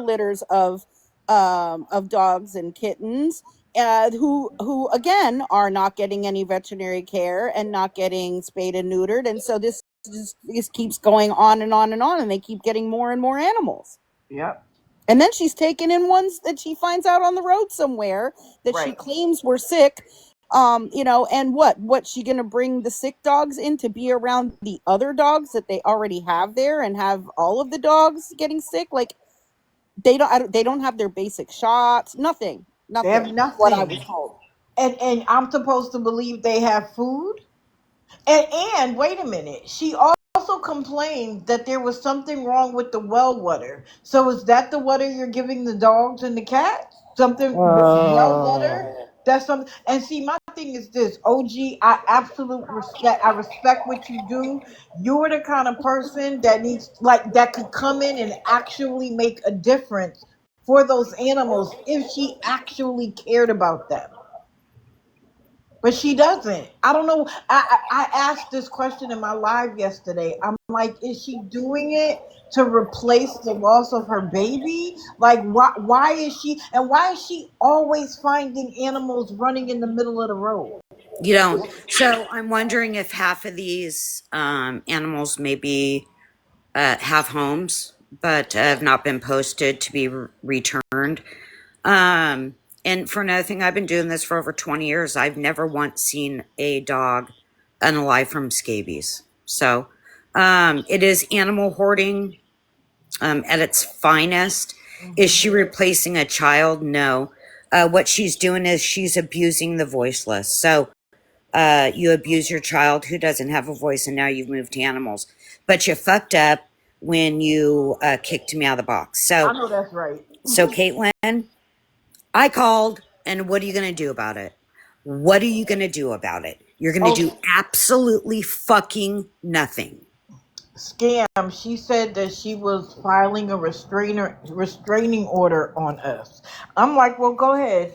litters of dogs and kittens, who again are not getting any veterinary care and not getting spayed and neutered, and so this keeps going on and on and on, and they keep getting more and more animals. Yep. And then she's taken in ones that she finds out on the road somewhere that she Right. claims were sick. And what's she gonna bring the sick dogs in to be around the other dogs that they already have there, and have all of the dogs getting sick? Like, they don't have their basic shots, nothing. They have What I nothing. was told. And I'm supposed to believe they have food? And wait a minute. She also complained that there was something wrong with the well water. So is that the water you're giving the dogs and the cats? Something well water? That's something. And see, my thing is this, OG. I absolute respect. I respect what you do. You're the kind of person that needs, like, that could come in and actually make a difference for those animals if she actually cared about them. But she doesn't. I don't know. I asked this question in my live yesterday. I'm like, is she doing it to replace the loss of her baby? Like, why is she, and why is she always finding animals running in the middle of the road? You don't. So I'm wondering if half of these animals maybe have homes, but have not been posted to be returned. And for another thing, I've been doing this for over 20 years. I've never once seen a dog unalive from scabies. So it is animal hoarding at its finest. Is she replacing a child? No. What she's doing is she's abusing the voiceless. So you abuse your child who doesn't have a voice, and now you've moved to animals. But you fucked up when you kicked me out of the box. I know that's right. So Caitlin, I called, and what are you going to do about it? What are you going to do about it? You're going to do absolutely fucking nothing. Scam. She said that she was filing a restraining order on us. I'm like, well, go ahead.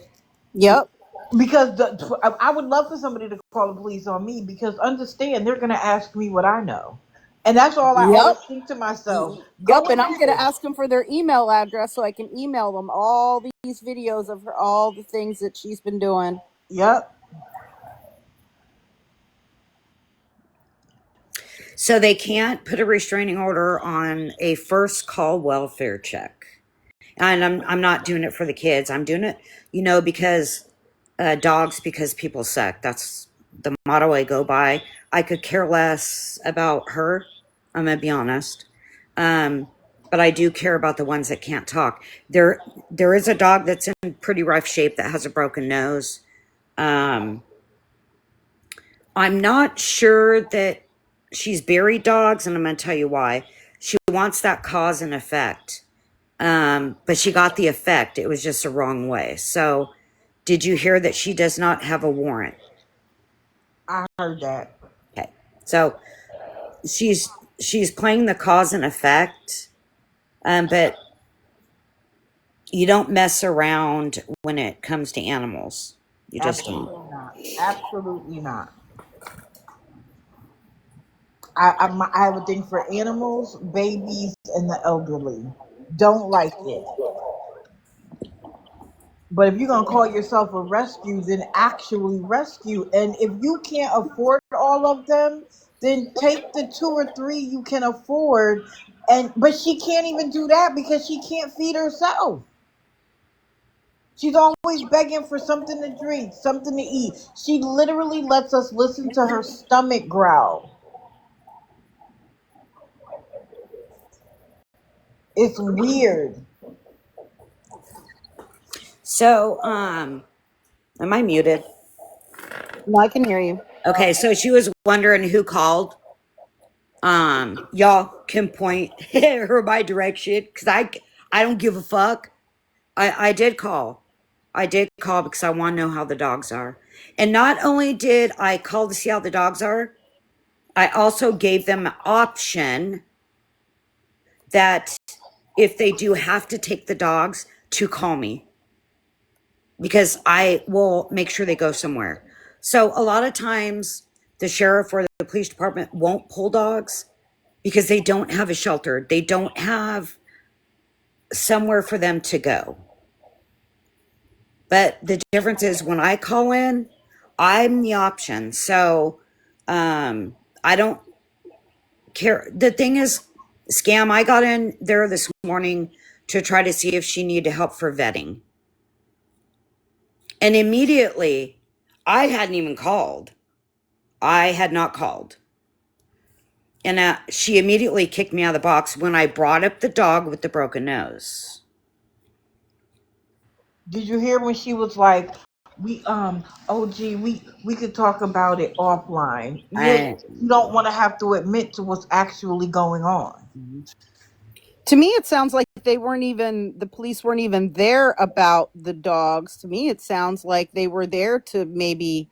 Yep. Because I would love for somebody to call the police on me, because understand, they're going to ask me what I know. And that's all I always Yep. think to myself. Yep. Go And I'm gonna ahead. ask them for their email address so I can email them all these videos of her, all the things that she's been doing. Yep. So they can't put a restraining order on a first call welfare check. And I'm not doing it for the kids. I'm doing it, because dogs, because people suck. That's the motto I go by. I could care less about her. I'm gonna be honest. But I do care about the ones that can't talk. There is a dog that's in pretty rough shape that has a broken nose. I'm not sure that she's buried dogs, and I'm going to tell you why. She wants that cause and effect. But she got the effect. It was just the wrong way. So, did you hear that she does not have a warrant? I heard that. Okay. So, she's playing the cause and effect. But you don't mess around when it comes to animals. You just don't. Absolutely not. Absolutely not. I have a thing for animals, babies, and the elderly. Don't like it. But if you're gonna call yourself a rescue, then actually rescue. And if you can't afford all of them, then take the two or three you can afford. And but she can't even do that because she can't feed herself. She's always begging for something to drink, something to eat. She literally lets us listen to her stomach growl. It's weird. So, am I muted? No, I can hear you. Okay, so she was wondering who called. Y'all can point her my direction, because I don't give a fuck. I did call. I did call because I want to know how the dogs are. And not only did I call to see how the dogs are, I also gave them an option that if they do have to take the dogs, to call me, because I will make sure they go somewhere. So a lot of times the sheriff or the police department won't pull dogs because they don't have a shelter. They don't have somewhere for them to go. But the difference is when I call in, I'm the option. So I don't care. The thing is, Scam, I got in there this morning to try to see if she needed help for vetting. And immediately, I hadn't even called. I had not called. And she immediately kicked me out of the box when I brought up the dog with the broken nose. Did you hear when she was like, "We OG, we could talk about it offline." I, You don't want to have to admit to what's actually going on. To me, it sounds like the police weren't even there about the dogs. To me, it sounds like they were there to maybe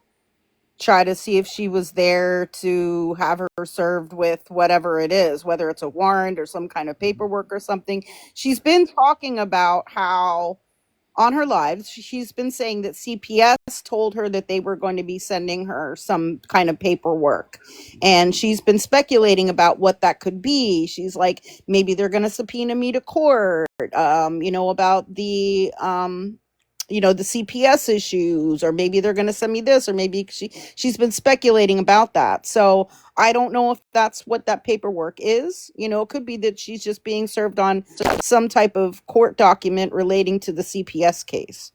try to see if she was there to have her served with whatever it is, whether it's a warrant or some kind of paperwork or something. She's been talking about how on her lives, she's been saying that CPS told her that they were going to be sending her some kind of paperwork. And she's been speculating about what that could be. She's like, maybe they're going to subpoena me to court, about the CPS issues, or maybe they're going to send me this, or maybe she's been speculating about that. So I don't know if that's what that paperwork is. It could be that she's just being served on some type of court document relating to the CPS case.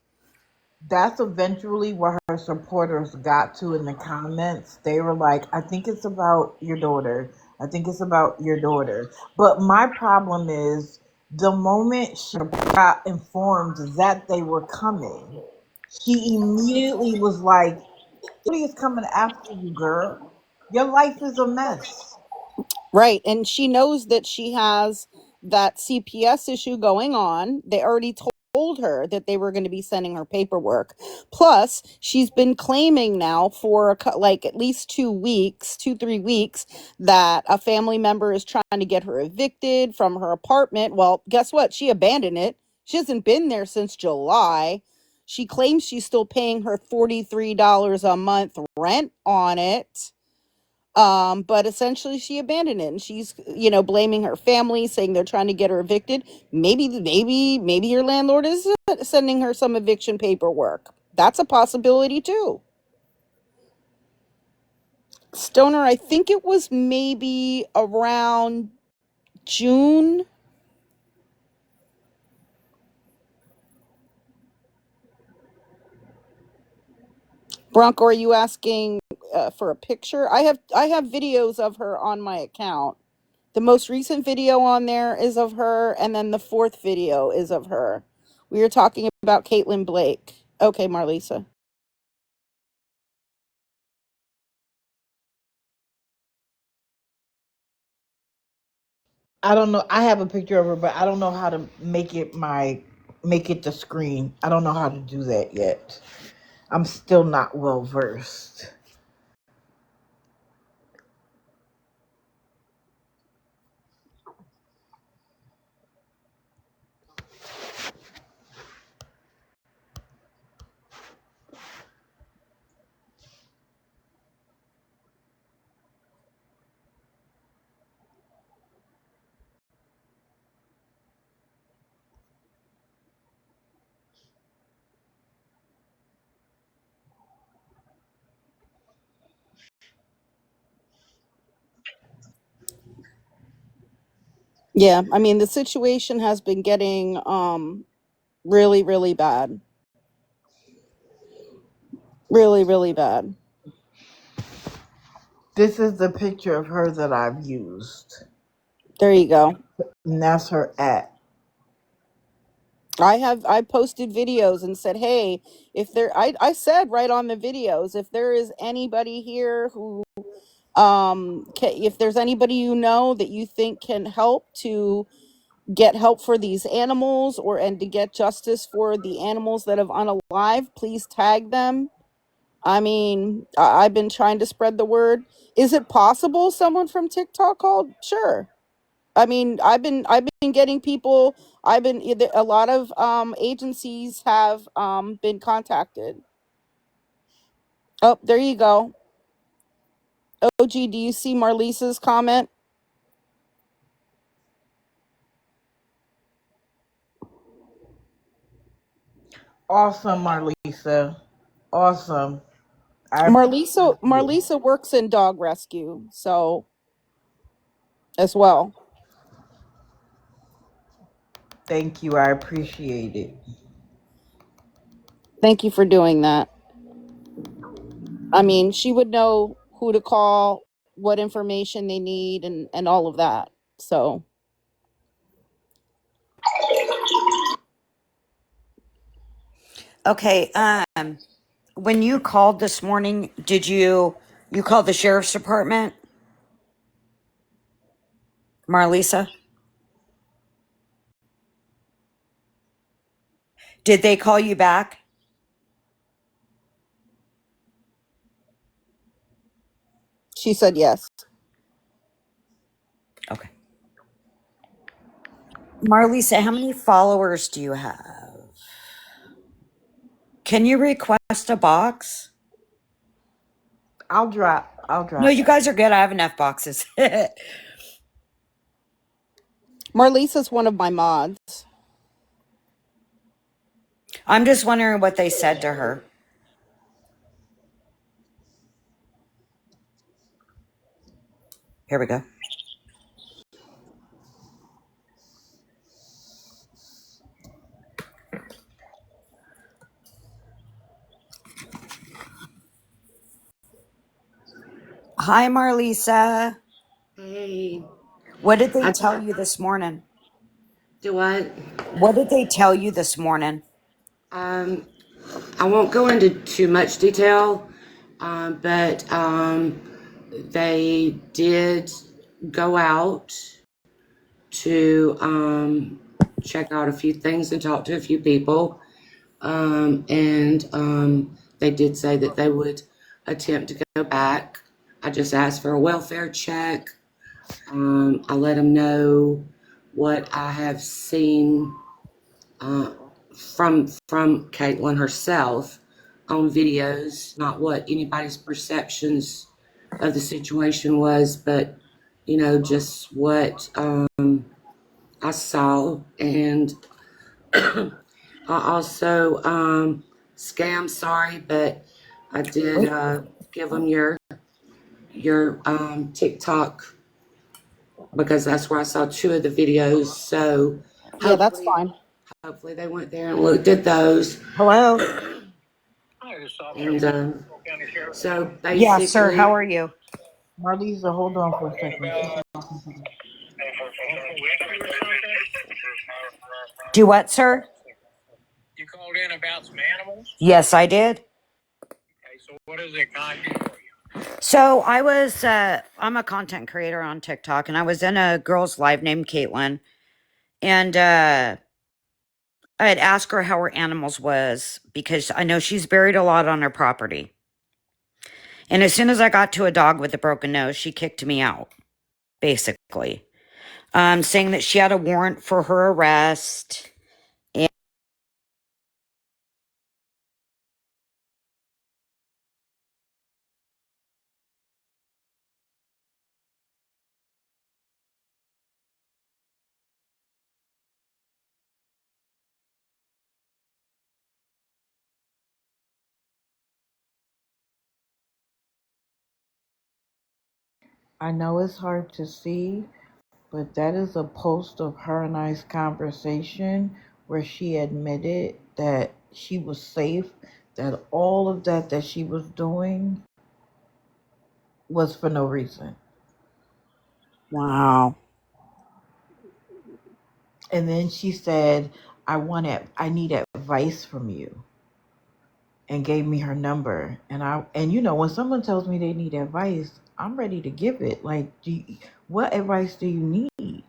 That's eventually where her supporters got to in the comments. They were like, "I think it's about your daughter. I think it's about your daughter." But my problem is the moment she got informed that they were coming, she immediately was like, "Somebody is coming after you, girl. Your life is a mess." Right. And she knows that she has that CPS issue going on. They already told her that they were going to be sending her paperwork. Plus, she's been claiming now for like at least 2 weeks, 3 weeks, that a family member is trying to get her evicted from her apartment. Well, guess what? She abandoned it. She hasn't been there since July. She claims she's still paying her $43 a month rent on it. But essentially she abandoned it, and she's, blaming her family, saying they're trying to get her evicted. Maybe your landlord is sending her some eviction paperwork. That's a possibility too. Stoner, I think it was maybe around June. Bronco, are you asking for a picture? I have videos of her on my account. The most recent video on there is of her, and then the fourth video is of her. We were talking about Caitlin Blake. Okay, Marlisa. I don't know. I have a picture of her, but I don't know how to make it the screen. I don't know how to do that yet. I'm still not well versed. Yeah, I mean, the situation has been getting really, really bad. Really, really bad. This is the picture of her that I've used, There you go. and that's her at. I posted videos and said, hey, if there I said right on the videos, if there is anybody here who if there's anybody that you think can help to get help for these animals, and to get justice for the animals that have unalive, please tag them. I mean, I've been trying to spread the word. Is it possible someone from TikTok called? Sure. I mean, I've been getting people. A lot of agencies have been contacted. Oh, there you go. OG, do you see Marlisa's comment? Awesome, Marlisa. Awesome. I appreciate you. Marlisa works in dog rescue, so as well. Thank you. I appreciate it. Thank you for doing that. I mean, she would know who to call, what information they need, and all of that. So, Okay. When you called this morning, did you call the sheriff's department, Marlisa? Did they call you back? she said yes. Okay. Marlisa, how many followers do you have? Can you request a box? I'll No, drop you that. guys are good. I have enough boxes. Marlisa's one of my mods. I'm just wondering what they said to her. Here we go. Hi, Marlisa. Hey, What did they I tell you this morning? do what? What did they tell you this morning? Um, I won't go into too much detail, but they did go out to check out a few things and talk to a few people, and they did say that they would attempt to go back. I just asked for a welfare check. I let them know what I have seen uh, from Caitlin herself on videos, not what anybody's perceptions of the situation was, but just what I saw. And I also, scam, sorry, but I did give them your TikTok because that's where I saw two of the videos. So Yeah, that's hopefully, fine. hopefully they went there and looked at those. Hello? And so Yeah, sir. basically, How are you? Marlisa, hold on for a second. She's talking to the Do what, sir? You called in about some animals? Yes, I did. Okay, so what is it can I do for you? So I'm a content creator on TikTok, and I was in a girl's live named Caitlin, and I had asked her how her animals was because I know she's buried a lot on her property. And as soon as I got to a dog with a broken nose, she kicked me out, basically, saying that she had a warrant for her arrest. And I know it's hard to see, but that is a post of her and I's conversation where she admitted that she was safe, that all of that she was doing was for no reason. Wow. And then she said, I need advice from you, and gave me her number. And when someone tells me they need advice, I'm ready to give it. Like, what advice do you need?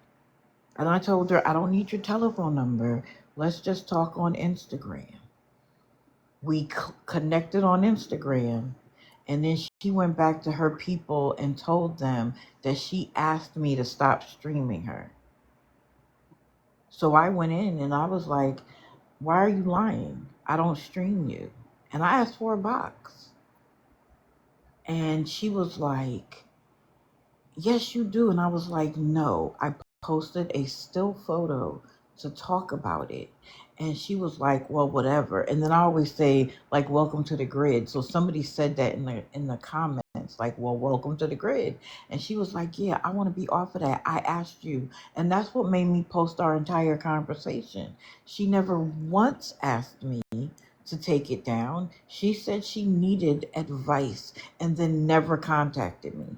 And I told her, I don't need your telephone number. Let's just talk on Instagram. We connected on Instagram. And then she went back to her people and told them that she asked me to stop streaming her. So I went in and I was like, why are you lying? I don't stream you. And I asked for a box. And she was like, yes, you do. And I was like, no. I posted a still photo to talk about it. And she was like, well, whatever. And then I always say, like, welcome to the grid. So somebody said that in the comments, like, well, welcome to the grid. And she was like, yeah, I want to be off of that. I asked you. And that's what made me post our entire conversation. She never once asked me to take it down. She said she needed advice and then never contacted me.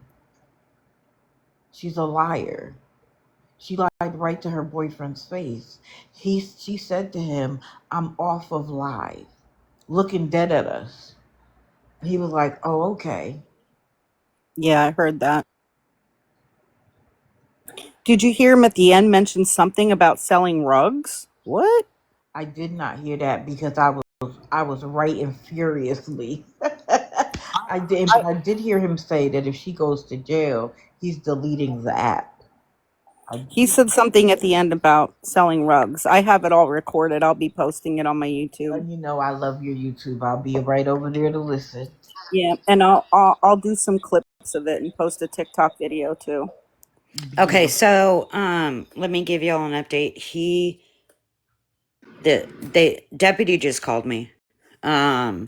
She's a liar. She lied right to her boyfriend's face. She said to him, I'm off of live, looking dead at us. He was like, oh, okay. Yeah, I heard that. Did you hear him at the end mention something about selling rugs? What? I did not hear that because I was writing furiously. I did, but I did hear him say that if she goes to jail, he's deleting the app. I He did, said something at the end about selling rugs. I have it all recorded. I'll be posting it on my YouTube. and you know I love your YouTube. I'll be right over there to listen. Yeah, and I'll do some clips of it and post a TikTok video too. Okay, Beautiful. so let me give y'all an update. The deputy just called me. I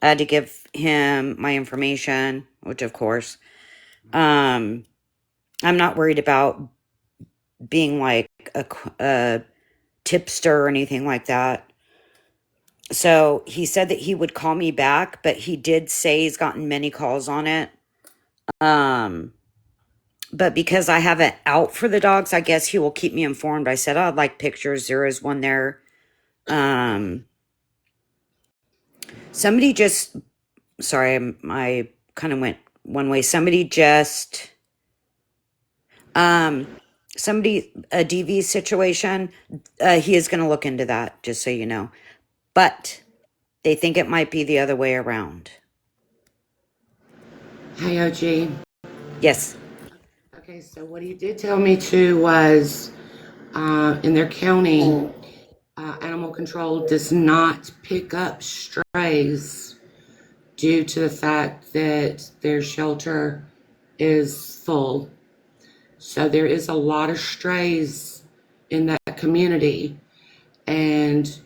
had to give him my information, which of course, I'm not worried about being like a tipster or anything like that. So he said that he would call me back, but he did say he's gotten many calls on it. Um, but because I have it out for the dogs, I guess he will keep me informed. I said, oh, I'd like pictures. There is one there. Um, somebody just, sorry, I kind of went one way. Um, a DV situation, he is going to look into that, just so you know. But they think it might be the other way around. Hi, OG. Yes. Okay, so what he did tell me too was in their county, animal control does not pick up strays due to the fact that their shelter is full. So there is a lot of strays in that community, and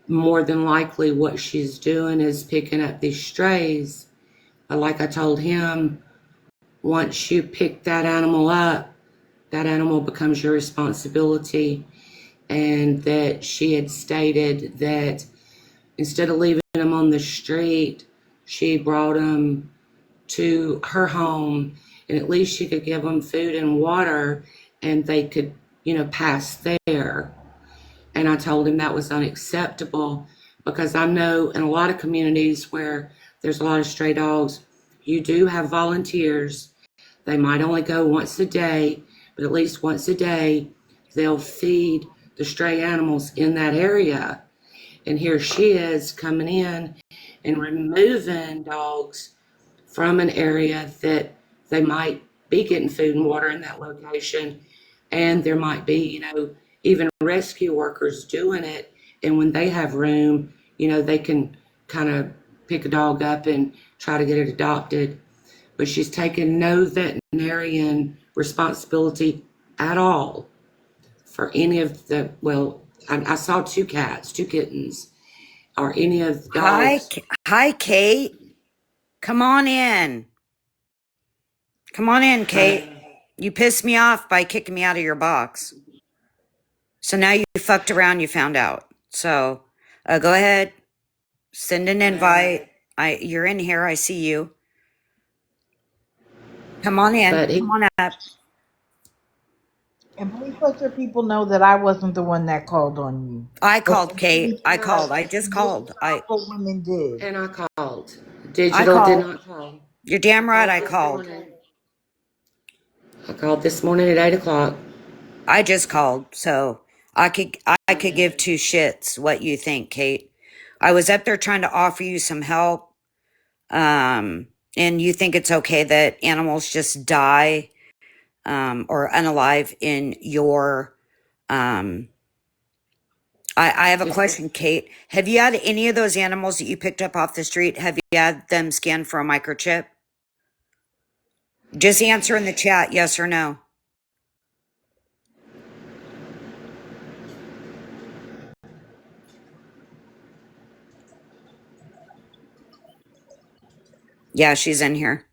more than likely what she's doing is picking up these strays. But like I told him, once you pick that animal up, that animal becomes your responsibility. And that she had stated that instead of leaving them on the street, she brought them to her home, and at least she could give them food and water, and they could, pass there. And I told him that was unacceptable because I know in a lot of communities where there's a lot of stray dogs, you do have volunteers. They might only go once a day, but at least once a day, they'll feed the stray animals in that area. And here she is coming in and removing dogs from an area that they might be getting food and water in that location. And there might be, even rescue workers doing it. And when they have room, they can kind of pick a dog up and try to get it adopted. But she's taken no veterinarian responsibility at all for any of the, well, I saw two cats, two kittens, or any of the Hi, dogs. hi, Kate. Come on in. Come on in, Kate. You pissed me off by kicking me out of your box. So now you fucked around. You found out. So go ahead, send an invite. You're in here. I see you. Come on in. But Come he, on up. And please let your people know that I wasn't the one that called on you. I But called, Kate. I called. I just most called. powerful women did. and I called. I Digital did called. not call. You're I damn right. called I this called. morning. I called this morning at 8 o'clock. I just called, so I could give two shits what you think, Kate. I was up there trying to offer you some help. And you think it's okay that animals just die or unalive in your I have a Just question, Kate. Have you had any of those animals that you picked up off the street? Have you had them scanned for a microchip? Just answer in the chat, yes or no. Yeah, she's in here.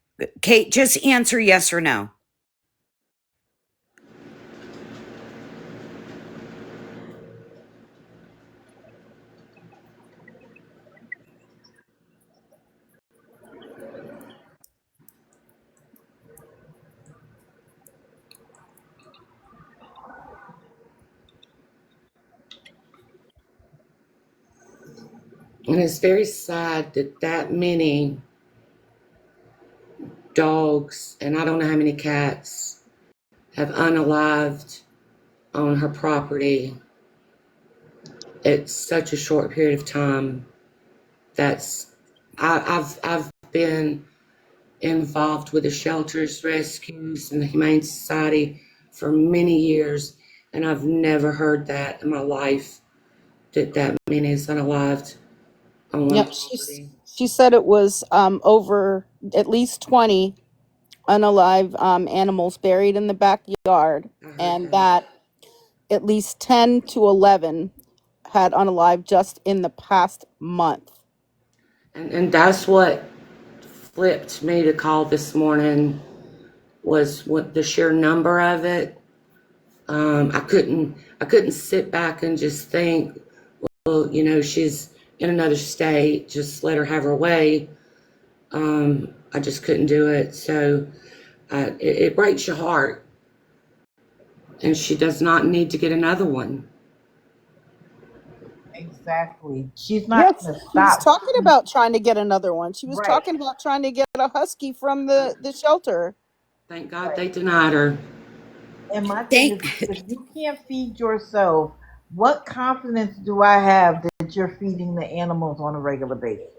Kate, just answer yes or no. And it's very sad that that many dogs, and I don't know how many cats, have unalived on her property at such a short period of time. That's I've been involved with the shelters, rescues, and the Humane Society for many years, and I've never heard that in my life that that many is unalived on one Yep, property. she said it was over at least 20 unalive animals buried in the backyard, I heard and that, that at least 10 to 11 had unalive just in the past month. and that's what flipped me to call this morning was what the sheer number of it. I couldn't sit back and just think, well, she's in another state, just let her have her way. I just couldn't do it. So it breaks your heart, and she does not need to get another one. Exactly. She's not Yes, going to she was stop. talking about trying to get another one. She was Right. talking about trying to get a husky from the shelter. Thank God Right. they denied her. And my thing is, Thank if you can't feed yourself, what confidence do I have that you're feeding the animals on a regular basis?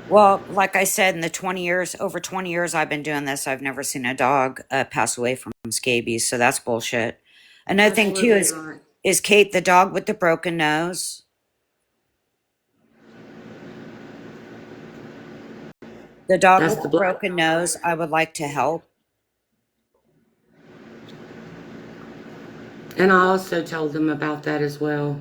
Well, like I said, in the 20 years, over 20 years I've been doing this, I've never seen a dog pass away from scabies. So that's bullshit. Another thing too Absolutely not. is Kate, the dog with the broken nose. The dog That's with the the black broken dog. nose, I would like to help. And I also told them about that as well.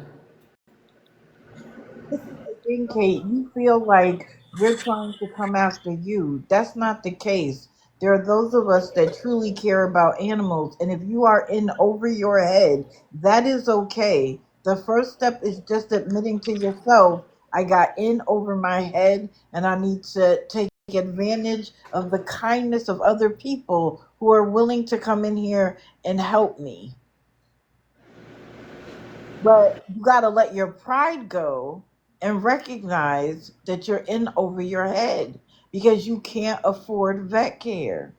This is the thing, Kate. You feel like we're trying to come after you. That's not the case. There are those of us that truly care about animals, and if you are in over your head, that is okay. The first step is just admitting to yourself, I got in over my head, and I need to take advantage of the kindness of other people who are willing to come in here and help me. But you got to let your pride go and recognize that you're in over your head because you can't afford vet care.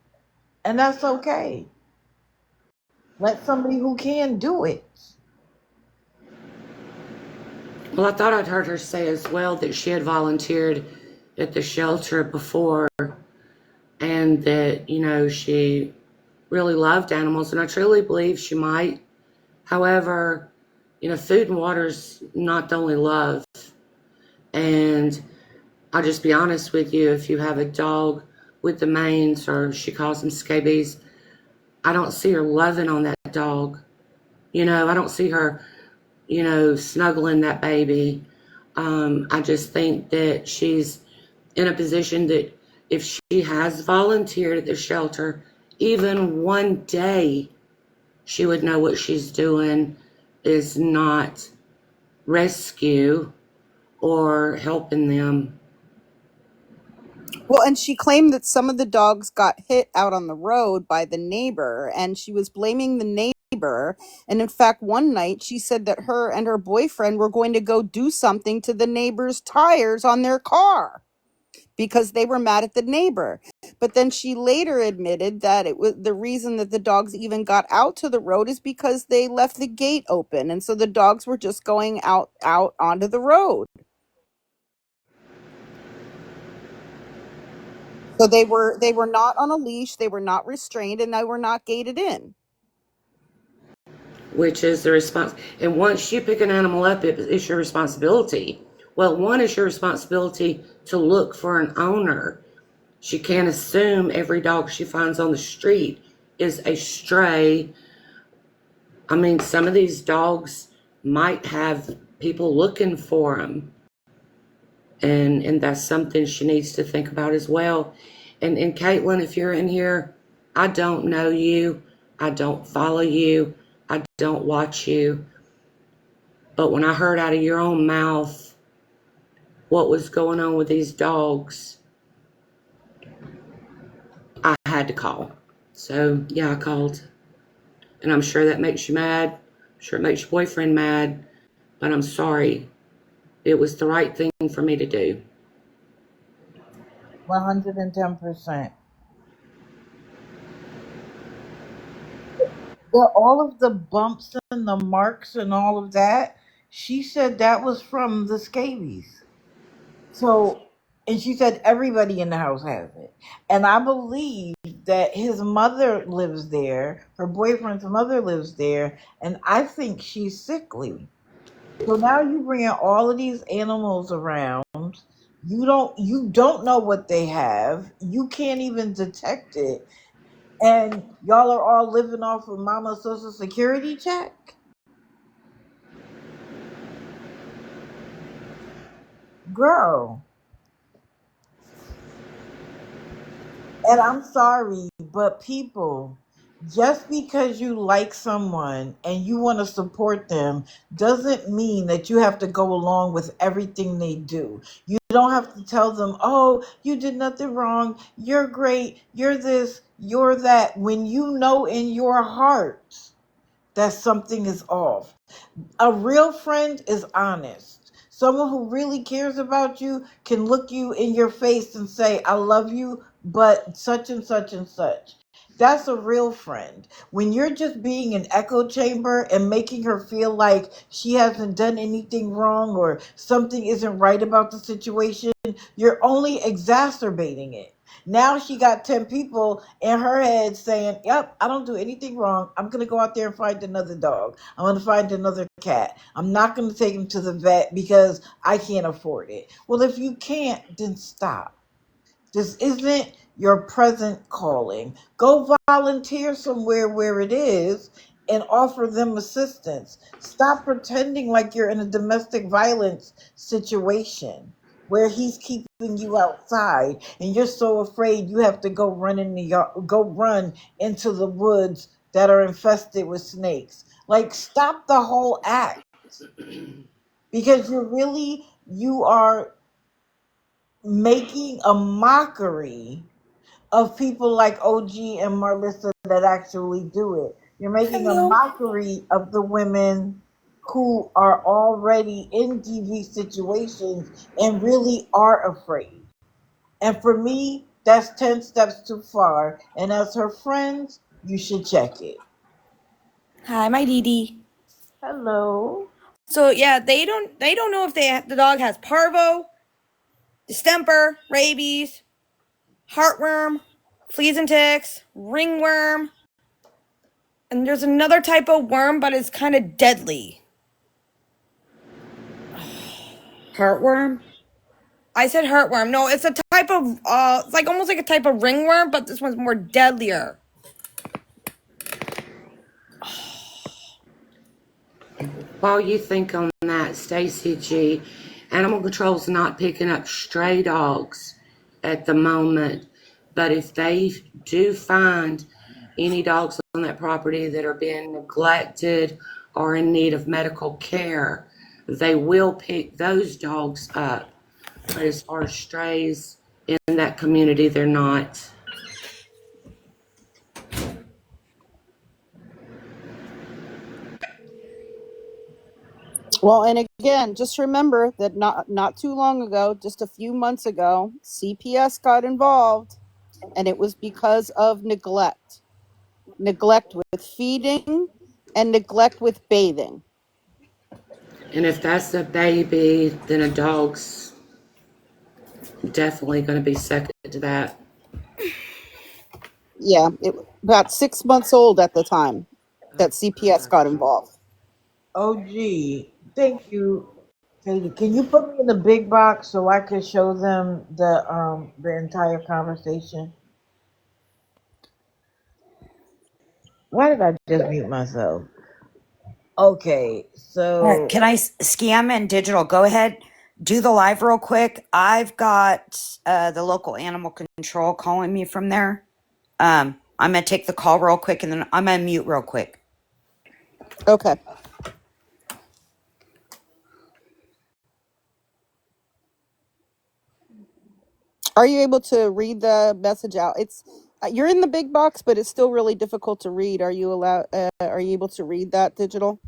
And that's okay. Let somebody who can do it. Well, I thought I'd heard her say as well that she had volunteered at the shelter before and that, she really loved animals. And I truly believe she might. However, food and water's not the only love. And I'll just be honest with you, if you have a dog with the mange, or she calls them scabies, I don't see her loving on that dog. I don't see her, snuggling that baby. I just think that she's in a position that if she has volunteered at the shelter, even one day, she would know what she's doing is not rescue or helping them. Well, and she claimed that some of the dogs got hit out on the road by the neighbor, and she was blaming the neighbor. And in fact, one night she said that her and her boyfriend were going to go do something to the neighbor's tires on their car because they were mad at the neighbor. But then she later admitted that it was the reason that the dogs even got out to the road is because they left the gate open, and so the dogs were just going out onto the road. So they were not on a leash, they were not restrained, and they were not gated in. Which is the response. And once you pick an animal up, it's your responsibility. Well, one is your responsibility to look for an owner. She can't assume every dog she finds on the street is a stray. I mean, some of these dogs might have people looking for them. And that's something she needs to think about as well. And Caitlin, if you're in here, I don't know you, I don't follow you, I don't watch you, but when I heard out of your own mouth what was going on with these dogs, I had to call. So yeah, I called, and I'm sure that makes you mad. I'm sure it makes your boyfriend mad, but I'm sorry. It was the right thing for me to do. 110%. All of the bumps and the marks and all of that, she said that was from the scabies. So, and she said everybody in the house has it. And I believe that his mother lives there, her boyfriend's mother lives there, and I think she's sickly. So now you bring all of these animals around. You don't know what they have. You can't even detect it. And y'all are all living off of mama's social security check? Girl. And I'm sorry, but people, just because you like someone and you want to support them doesn't mean that you have to go along with everything they do. You don't have to tell them, oh, you did nothing wrong. You're great. You're this, you're that. When you know in your heart that something is off. A real friend is honest. Someone who really cares about you can look you in your face and say, I love you, but such and such and such. That's a real friend. When you're just being an echo chamber and making her feel like she hasn't done anything wrong or something isn't right about the situation, you're only exacerbating it. Now she got 10 people in her head saying, yep, I don't do anything wrong. I'm going to go out there and find another dog. I'm going to find another cat. I'm not going to take him to the vet because I can't afford it. Well, if you can't, then stop. This isn't your present calling. Go volunteer somewhere where it is and offer them assistance. Stop pretending like you're in a domestic violence situation where he's keeping you outside and you're so afraid you have to go run in the yard, go run into the woods that are infested with snakes. Like, stop the whole act, because you are making a mockery of people like OG and Marlissa that actually do it. You're making a Hello. mockery of the women who are already in DV situations and really are afraid. And for me, that's 10 steps too far. And as her friends, you should check it. Hi, my Dee Dee. Hello. So yeah, they don't know if the dog has parvo, distemper, rabies, heartworm, fleas and ticks, ringworm, and there's another type of worm, but it's kind of deadly. Heartworm? I said heartworm. No, it's a type of it's like almost like a type of ringworm, but this one's more deadlier. While you think on that, Stacy G, animal control's not picking up stray dogs at the moment, but if they do find any dogs on that property that are being neglected or in need of medical care, they will pick those dogs up. But as far as strays in that community, they're not. Well, and again, just remember that not too long ago, just a few months ago, CPS got involved, and it was because of neglect with feeding and neglect with bathing. And if that's a baby, then a dog's definitely going to be second to that. Yeah, about 6 months old at the time that CPS got involved. OG, thank you. Katie, can you put me in the big box so I can show them the entire conversation? Why did I just mute myself? Okay, so Can I scam and digital? Go ahead. do the live real quick. I've got the local animal control calling me from there. I'm gonna take the call real quick, and then I'm gonna mute real quick. Okay. Are you able to read the message out? It's you're in the big box, but it's still really difficult to read. Are you allowed? Are you able to read that digital?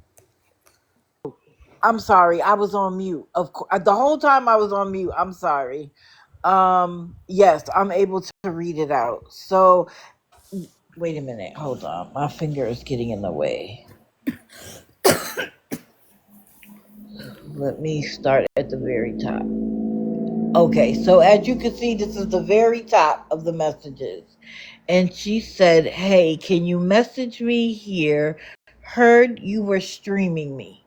I'm sorry, I was on mute. Of course, the whole time I was on mute. I'm sorry. Yes, I'm able to read it out. So, wait a minute. Hold on. My finger is getting in the way. Let me start at the very top. Okay, so as you can see, this is the very top of the messages. And she said, "Hey, can you message me here? Heard you were streaming me."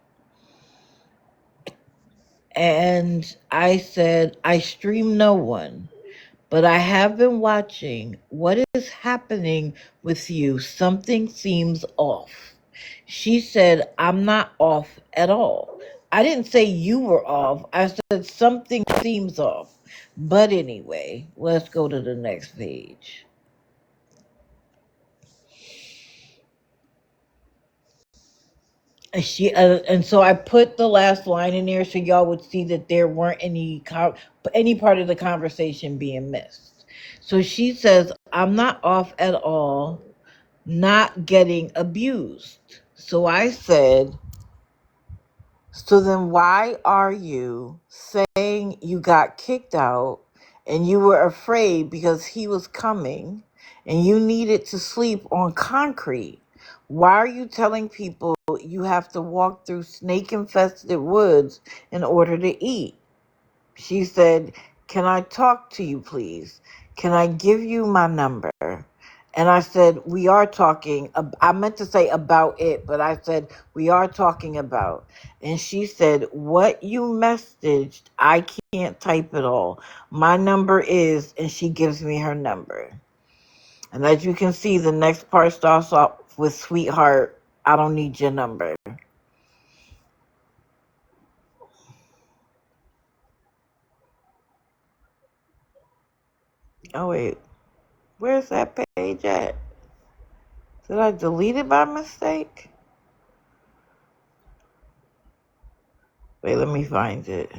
And I said, "I stream no one, but I have been watching. What is happening with you? Something seems off." She said, "I'm not off at all. I didn't say you were off. I said something seems off." But anyway, let's go to the next page. And so I put the last line in there so y'all would see that there weren't any part of the conversation being missed. So she says, "I'm not off at all, not getting abused." So I said, "So then why are you saying you got kicked out and you were afraid because he was coming and you needed to sleep on concrete? Why are you telling people you have to walk through snake infested woods in order to eat?" She said, "Can I talk to you, please? Can I give you my number?" And I said, "We are talking." I meant to say about it, but I said, "We are talking about." And she said, "What you messaged, I can't type it all. My number is," and she gives me her number. And as you can see, the next part starts off with, "Sweetheart, I don't need your number." Oh, wait. Where's that page at? Did I delete it by mistake? Wait, let me find it.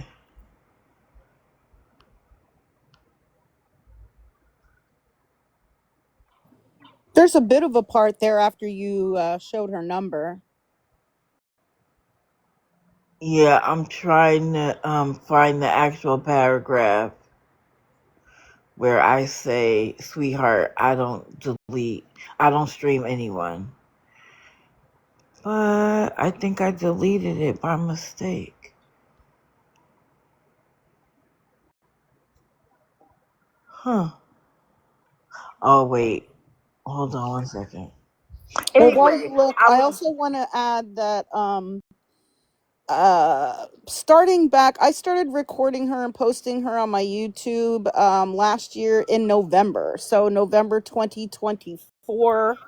There's a bit of a part there after you showed her number. Yeah, I'm trying to find the actual paragraph where I say, "Sweetheart, I don't stream anyone." But I think I deleted it by mistake. Huh. Oh, wait. Hold on one second. Well, while you Anyway, look, I'm I going to. also want to add that starting back, I started recording her and posting her on my YouTube last year in November. So November 2024.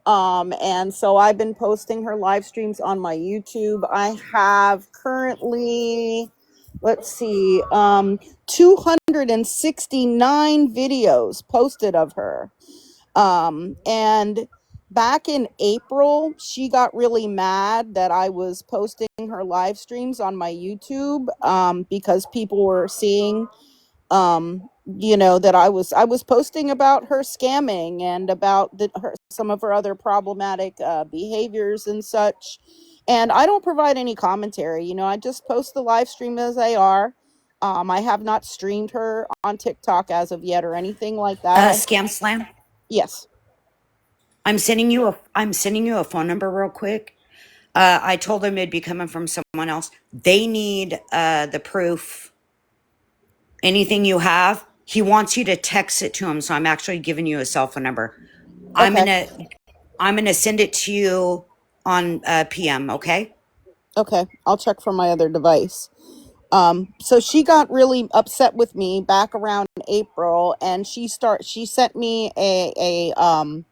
And so I've been posting her live streams on my YouTube. I have currently, let's see, 269 videos posted of her. And back in April, she got really mad that I was posting her live streams on my YouTube, because people were seeing, that I was posting about her scamming and about some of her other problematic behaviors and such. And I don't provide any commentary. I just post the live stream as they are. I have not streamed her on TikTok as of yet or anything like that. Scam Slam. Yes. I'm sending you a phone number real quick. I told them it'd be coming from someone else. They need the proof. Anything you have. He wants you to text it to him, so I'm actually giving you a cell phone number. I'm Okay. gonna I'm gonna send it to you on PM. Okay. Okay. I'll check from my other device. So she got really upset with me back around April, and she sent me an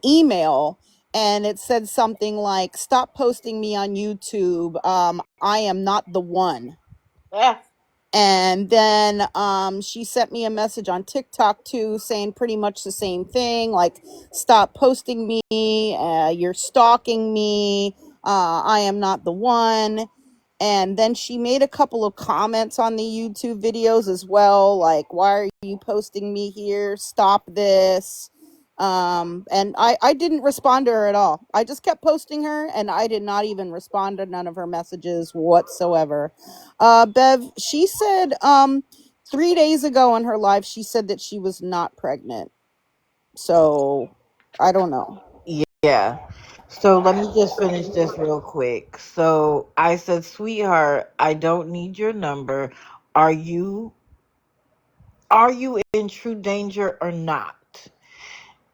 email, and it said something like, "Stop posting me on YouTube. I am not the one." Yeah. And then she sent me a message on TikTok too, saying pretty much the same thing, like, stop posting me, you're stalking me, I am not the one. And then she made a couple of comments on the YouTube videos as well, like, why are you posting me here? Stop this. And I didn't respond to her at all. I just kept posting her, and I did not even respond to none of her messages whatsoever. Bev, she said 3 days ago on her live, she said that she was not pregnant. So I don't know. Yeah. So let me just finish this real quick. So I said, "Sweetheart, I don't need your number. Are you in true danger or not?"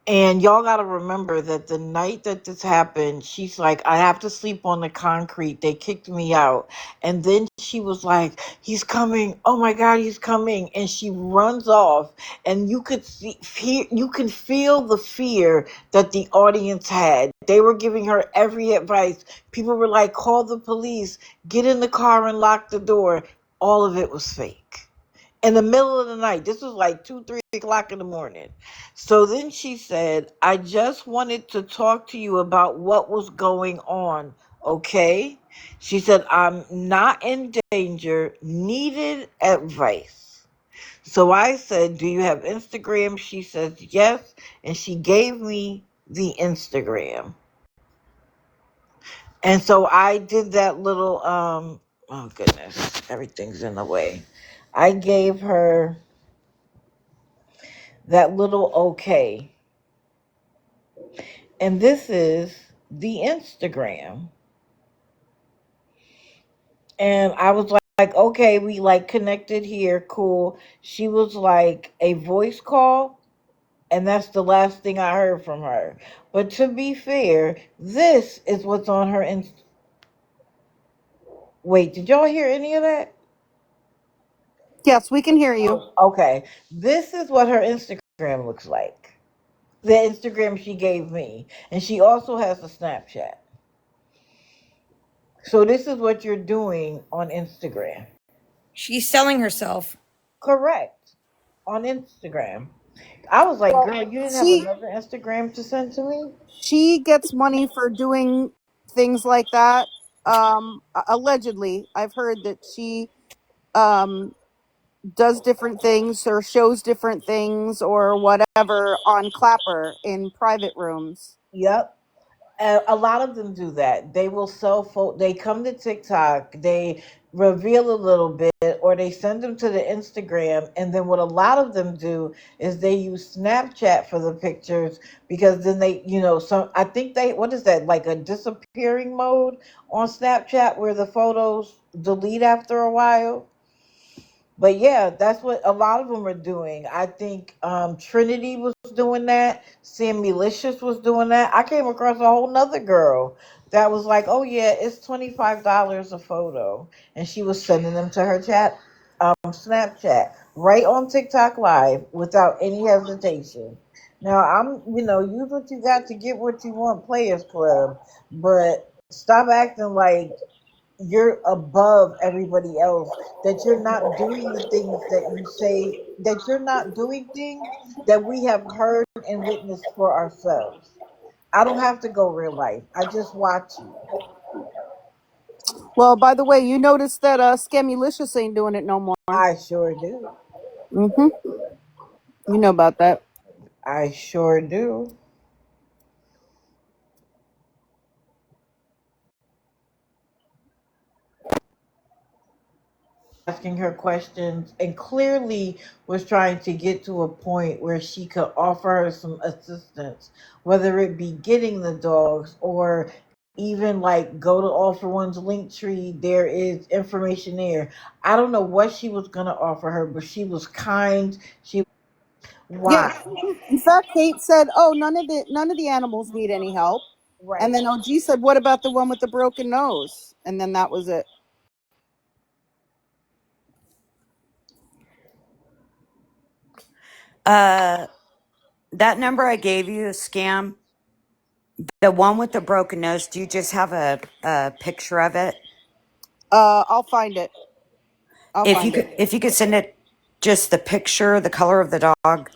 And y'all got to remember that the night that this happened, she's like, "I have to sleep on the concrete. They kicked me out." And then she was like, "He's coming. Oh my God, he's coming." And she runs off. And you could you can feel the fear that the audience had. They were giving her every advice. People were like, "Call the police, get in the car and lock the door." All of it was fake in the middle of the night. This was like 2, 3 o'clock in the morning. So then she said, "I just wanted to talk to you about what was going on. Okay." She said, "I'm not in danger, needed advice." So I said, "Do you have Instagram?" She says, "Yes." And she gave me the Instagram. And so I did that little, oh goodness, everything's in the way. I gave her that little okay. And this is the Instagram. And I was like, "Okay, we like connected here, cool." She was like, "A voice call?" And that's the last thing I heard from her. But to be fair, this is what's on her wait, did y'all hear any of that? Yes, we can hear you. Oh, okay. This is what her Instagram looks like. The Instagram she gave me. And she also has a Snapchat. So this is what you're doing on Instagram. She's selling herself. Correct. On Instagram. I was like, Well, "Girl, you didn't have she another Instagram to send to me?" she gets money for doing things like that. Allegedly, I've heard that she um does different things or shows different things or whatever on Clapper in private rooms. Yep. A lot of them do that. They will sell they come to TikTok, they reveal a little bit, or they send them to the Instagram. And then what a lot of them do is they use Snapchat for the pictures, because then they, some, I think they, what is that, like a disappearing mode on Snapchat where the photos delete after a while. But yeah, that's what a lot of them are doing. I think Trinity was doing that. Sammy Licious was doing that. I came across a whole nother girl that was like, "Oh yeah, it's $25 a photo," and she was sending them to her Snapchat, right on TikTok Live without any hesitation. Now use what you got to get what you want, Players Club, but stop acting like you're above everybody else, that you're not doing the things that you say, that you're not doing things that we have heard and witnessed for ourselves. I don't have to go real life. I just watch you. Well, by the way, you noticed that Scammylicious ain't doing it no more. I sure do. Mm-hmm. You know about that. I sure do. Asking her questions and clearly was trying to get to a point where she could offer her some assistance, whether it be getting the dogs or even like go to All for One's link tree. There is information there. I don't know what she was going to offer her, but she was kind. Yeah. Why? In fact, Kate said, "Oh, none of the animals need any help." And Right. then OG said, "What about the one with the broken nose?" And then that was it. Uh, that number I gave you, a scam. The one with the broken nose. Do you just have a picture of it? I'll find it. I'll find it. If you could send it just the picture, the color of the dog,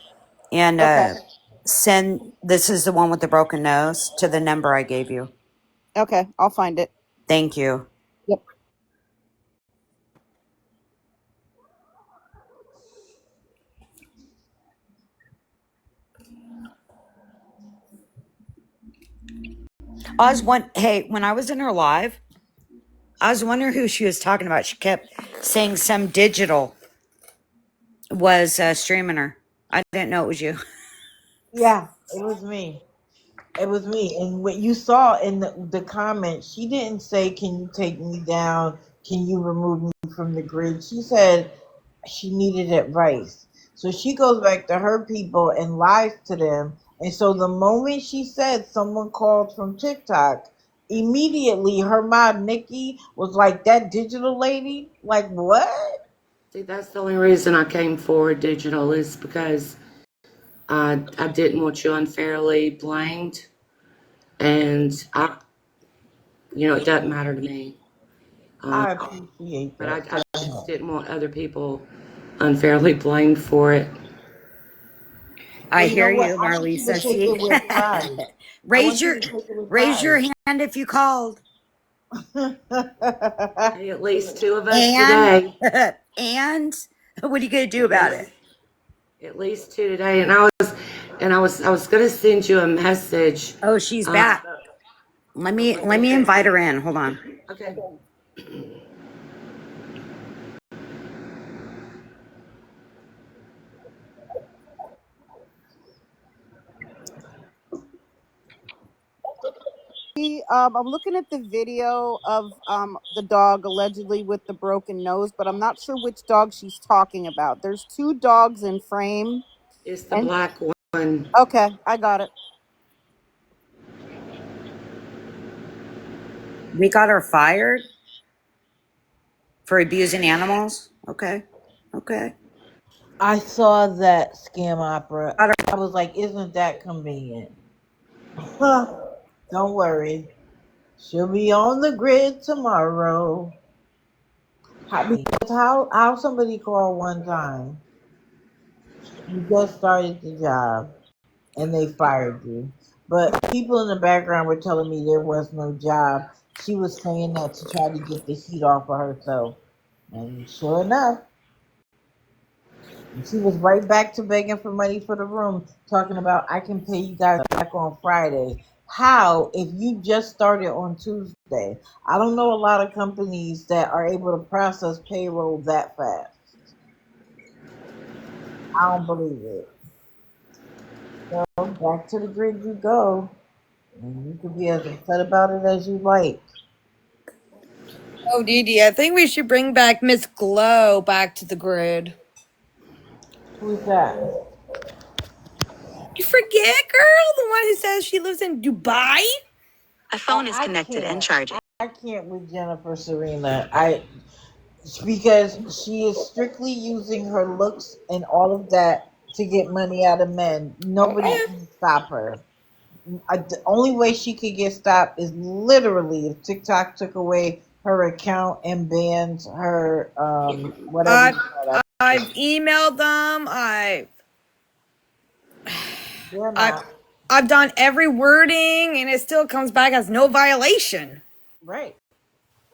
and Okay. send this is the one with the broken nose to the number I gave you. Okay, I'll find it. Thank you. Yep. Hey, when I was in her live, I was wondering who she was talking about. She kept saying some digital was streaming her. I didn't know it was you. Yeah, it was me. It was me. And what you saw in the comments, she didn't say, "Can you take me down? Can you remove me from the grid?" She said she needed advice. So she goes back to her people and lies to them. And so the moment she said someone called from TikTok, immediately her mom, Nikki, was like, "That digital lady? Like, what?" See, that's the only reason I came forward digital is because I didn't want you unfairly blamed, and it doesn't matter to me. Um, I appreciate but that. I just didn't want other people unfairly blamed for it. I Well, you know hear what? you, I want you to Marlisa. take it See, with pride. I raise want you your to take it with raise your pride. hand if you called. Hey, at least two of us And today. and what are you gonna do At about it? least at least two today. And I was gonna send you a message. Oh, she's Um, back. Let me invite her in. Hold on. okay. I'm looking at the video of the dog allegedly with the broken nose, but I'm not sure which dog she's talking about. There's two dogs in frame, It's the and black one. okay, I got it. We got her fired for abusing animals. Okay. Okay. I saw that scam opera. Got her. I was like, isn't that convenient? Huh. Don't worry. She'll be on the grid tomorrow. Because how somebody called one time, you just started the job and they fired you. But people in the background were telling me there was no job. She was saying that to try to get the heat off of herself. And sure enough, she was right back to begging for money for the room, talking about, "I can pay you guys back on Friday." How, if you just started on Tuesday? I don't know a lot of companies that are able to process payroll that fast. I don't believe it. So back to the grid you go, and you can be as upset about it as you like. Oh, Dee Dee, I think we should bring back Miss Glow back to the grid. Who's that? You forget, girl? The one who says she lives in Dubai? A phone is connected and charging. I can't with Jennifer Serena. Because she is strictly using her looks and all of that to get money out of men. Nobody Okay. can stop her. The only way she could get stopped is literally if TikTok took away her account and bans her whatever I've, you call that. I've emailed them. They're I've, not I've done every wording, and it still comes back as no violation. right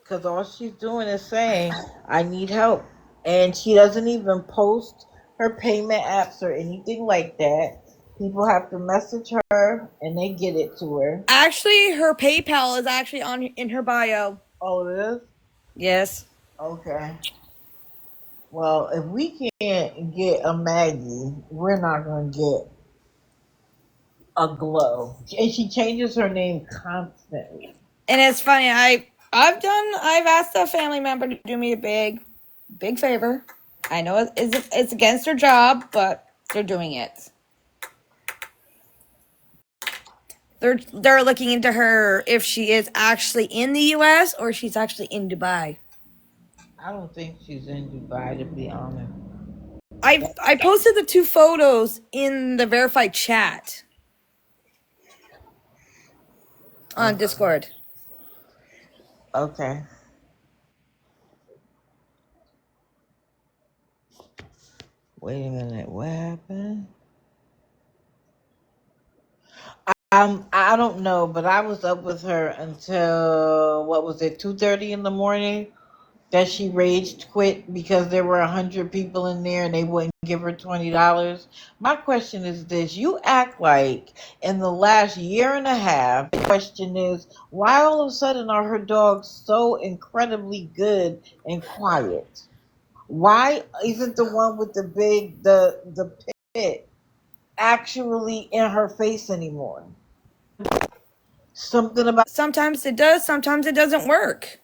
because all she's doing is saying, "I need help," and she doesn't even post her payment apps or anything like that. People have to message her and they get it to her. Actually, her PayPal is actually on in her bio. Oh, it is? Yes. Okay. Well, if we can't get a Maggie, we're not going to get a Glow. And she changes her name constantly. And it's funny. I've asked a family member to do me a big favor. I know it's against their job, but they're doing it. They're looking into her if she is actually in the U.S. or she's actually in Dubai. I don't think she's in Dubai, to be honest. I posted the two photos in the verified chat on Okay. Discord. Okay. Wait a minute, what happened? I don't know, but I was up with her until what was it, 2:30 in the morning? That she raged quit because there were 100 people in there and they wouldn't give her $20. My question is this: you act like in the last year and a half. The question is, why all of a sudden are her dogs so incredibly good and quiet? Why isn't the one with the pit actually in her face anymore? Something about. Sometimes it does, sometimes it doesn't work.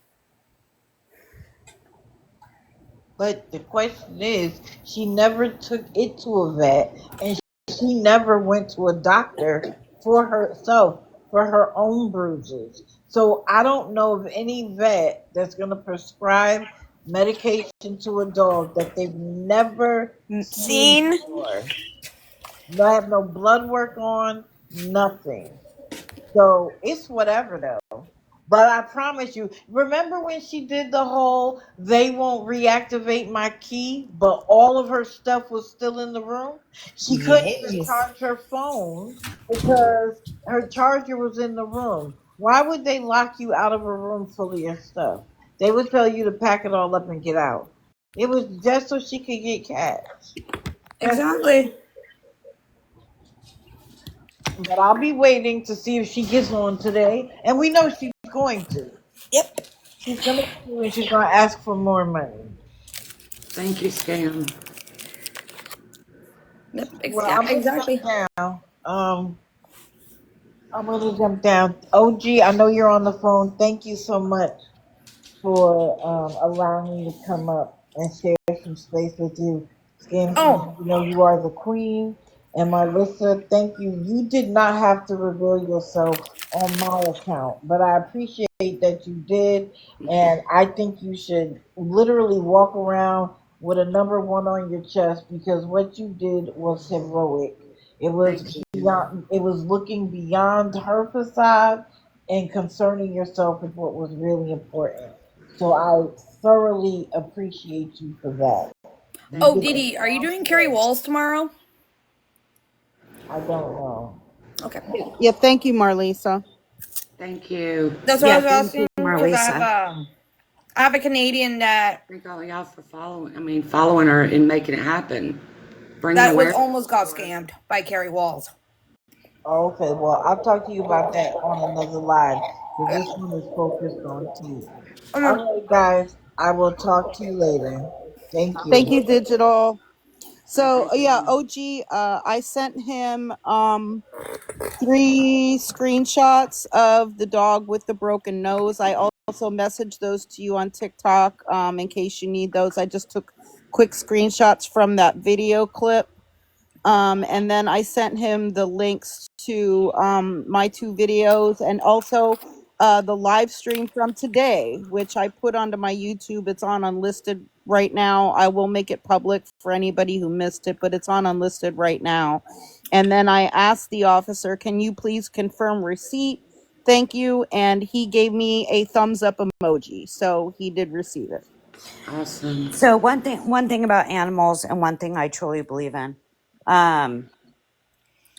But the question is, she never took it to a vet, and she never went to a doctor for herself for her own bruises. So I don't know of any vet that's going to prescribe medication to a dog that they've never seen Seen? before. They have no blood work on, nothing. So it's whatever though. But I promise you, remember when she did the whole they won't reactivate my key, but all of her stuff was still in the room? She couldn't even Yes. charge her phone because her charger was in the room. Why would they lock you out of a room full of your stuff? They would tell you to pack it all up and get out. It was just so she could get cats. That's Exactly. But I'll be waiting to see if she gets on today, and we know she's going to. Yep. She's gonna sue and she's gonna ask for more money. Thank you, Scam. Yep. Well, Yeah, I'm gonna exactly. jump down. I'm gonna jump down. OG, I know you're on the phone. Thank you so much for allowing me to come up and share some space with you. Scam, Oh, you know you are the queen. And Melissa, thank you. You did not have to reveal yourself on my account, but I appreciate that you did. And I think you should literally walk around with a number one on your chest because what you did was heroic. It was Thank you. beyond, it was looking beyond her facade and concerning yourself with what was really important. So I thoroughly appreciate you for that. You oh, get the Didi, are you crown doing Carrie today. Walls tomorrow? I don't know. Okay. Yeah, thank you, Marlisa. Thank you. That's what I Yeah, was thank you, asking because Marlisa. I have a Canadian Thank all y'all for following her and making it happen. Bringing that was awareness almost got to her. scammed by Carrie Walls. Okay, well, I'll talk to you about that on another live because Yeah. this one is focused on tea. All Okay. right, guys, I will talk to you later. Thank Thank you. you, Digital. Bye So bye, yeah, Sam. OG, I sent him 3 screenshots of the dog with the broken nose. I also messaged those to you on TikTok in case you need those. I just took quick screenshots from that video clip. And then I sent him the links to my 2 videos and also the live stream from today, which I put onto my YouTube. It's on unlisted right now. I will make it public for anybody who missed it, but it's on unlisted right now. And then I asked the officer, can you please confirm receipt? Thank you. And he gave me a thumbs up emoji. So he did receive it. Awesome. So one thing about animals, and one thing I truly believe in. Um,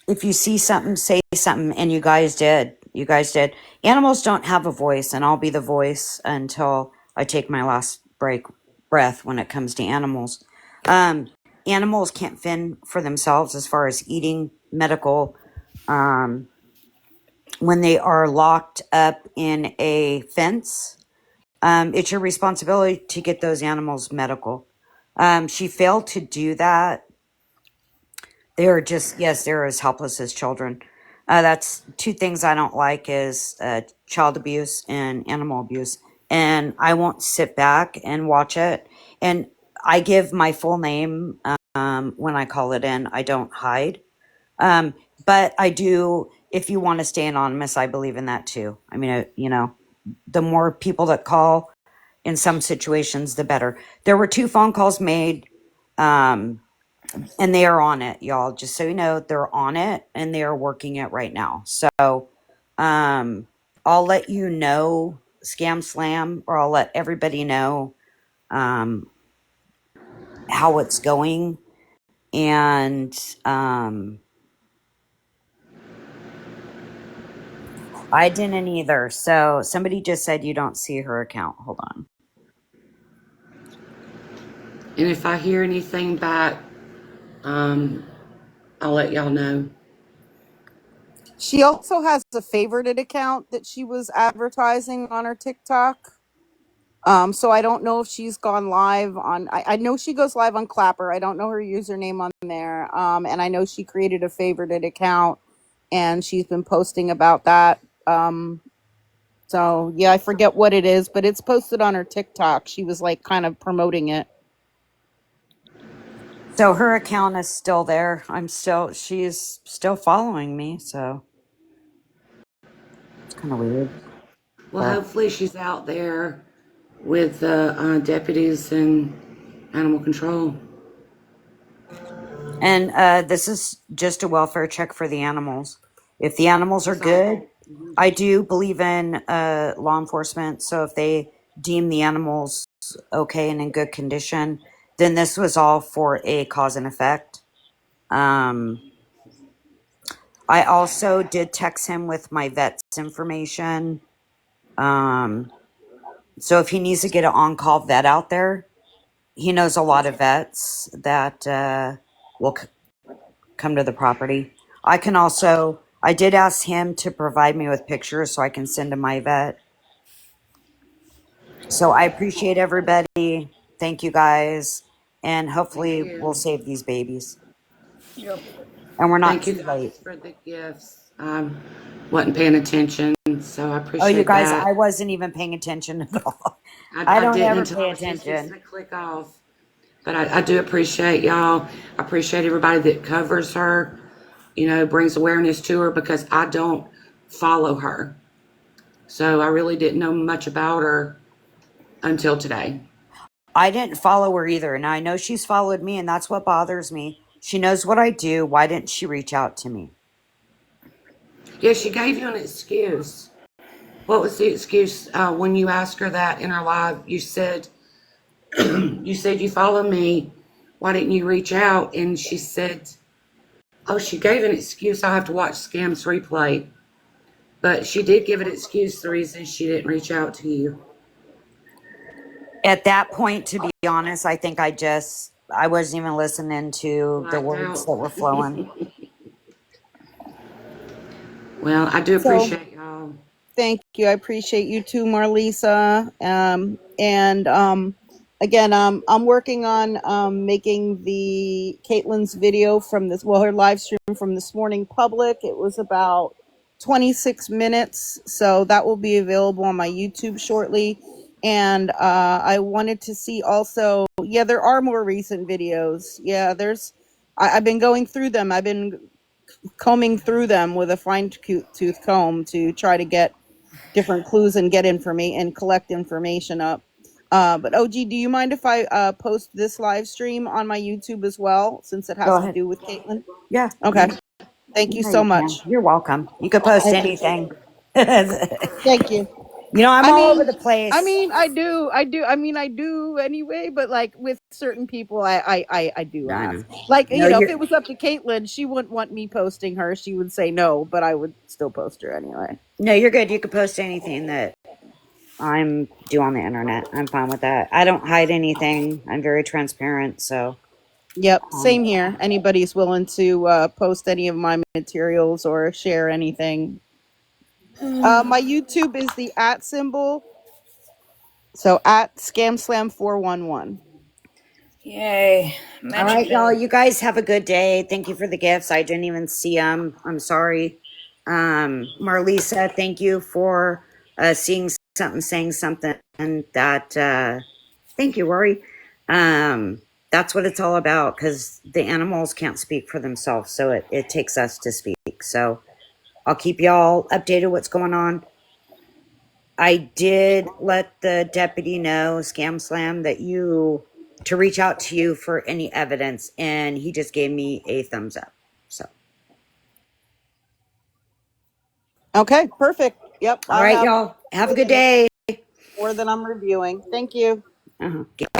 if you see something, say something, and you guys did. You guys did. Animals don't have a voice, and I'll be the voice until I take my last breath when it comes to animals. Um, Animals can't fend for themselves as far as eating, medical. Um, when they are locked up in a fence, it's your responsibility to get those animals medical. She failed to do that. They are just, yes, they're as helpless as children. That's two things I don't like is child abuse and animal abuse. And I won't sit back and watch it. And I give my full name when I call it in. I don't hide. Um, but I do, if you want to stay anonymous, I believe in that too. I mean, the more people that call in some situations, the better. There were 2 phone calls made. Um, and they are on it, y'all. Just so you know, they're on it and they are working it right now. So, um, I'll let you know, Scam Slam, or I'll let everybody know um, how it's going. And I didn't either. So somebody just said you don't see her account. Hold on. And if I hear anything back, I'll let y'all know. She also has a favorited account that she was advertising on her TikTok. So I don't know if she's gone live on. I know she goes live on Clapper. I don't know her username on there. And I know she created a favorited account, and she's been posting about that. So yeah, I forget what it is, but it's posted on her TikTok. She was like kind of promoting it. So her account is still there. She's still following me. So it's kind of weird. Well, But hopefully she's out there with the deputies and animal control. and this is just a welfare check for the animals. If the animals are That's all. good, I do believe in law enforcement. So if they deem the animals okay and in good condition, then this was all for a cause and effect. Um, I also did text him with my vet's information. So if he needs to get an on-call vet out there, he knows a lot of vets that will come to the property. I did ask him to provide me with pictures so I can send to my vet. So I appreciate everybody. Thank you guys. And Thank hopefully we'll you. save these babies. Yep. And we're not Thank you too late. guys for the gifts. Wasn't paying attention, so I Oh, you appreciate guys, that. I wasn't even paying attention at all. I I don't didn't ever until I pay was just fixing attention. to click off. But I do appreciate y'all. I appreciate everybody that covers her, brings awareness to her because I don't follow her. So I really didn't know much about her until today. I didn't follow her either. And I know she's followed me, and that's what bothers me. She knows what I do. Why didn't she reach out to me? Yeah, she gave you an excuse. What was the excuse when you asked her that in her live? You said you follow me. Why didn't you reach out? And she said, "Oh, she gave an excuse. I'll have to watch Scam's replay." But she did give an excuse the reason she didn't reach out to you. At that point, to be honest, I think I wasn't even listening to the Blacked words out. that were flowing. Well, I do So appreciate y'all. thank you. I appreciate you too, Marlisa. And again, I'm working on making the Caitlin's video from this, well, her live stream from this morning public. It was about 26 minutes, so that will be available on my YouTube shortly. And I wanted to see also, yeah, there are more recent videos. Yeah, I've been going through them. I've been combing through them with a fine tooth comb to try to get different clues and get information and collect information up. But OG, do you mind if I post this live stream on my YouTube as well, since it Go has to ahead. do with Caitlin? Yeah. Okay. Thank you Yeah, so you can. much. You're welcome. You could I post appreciate anything. it. You Thank you. know, I'm I all over mean, the place. I do anyway. But like with certain people, I do I ask. know. Like No, if you're it was up to Caitlin, she wouldn't want me posting her. She would say no, but I would still post her anyway. no, you're good. You could post anything that I'm do on the internet. I'm fine with that. I don't hide anything. I'm very transparent. So, Yep, um, same here. Anybody's willing to post any of my materials or share anything. My YouTube is the at symbol, so at scamslam411. Yay. all Mentioned right, y'all. it. You guys have a good day. Thank you for the gifts. I didn't even see them. I'm sorry. Marlisa, thank you for seeing something, saying something, and that. Thank you, Rory. That's what it's all about because the animals can't speak for themselves, so it takes us to speak. So I'll keep y'all updated what's going on. I did let the deputy know, Scam Slam, that to reach out to you for any evidence, and he just gave me a thumbs up. So, Okay, perfect. Yep, all I right, have y'all, have a more good day. more than I'm reviewing. Thank you. Uh-huh.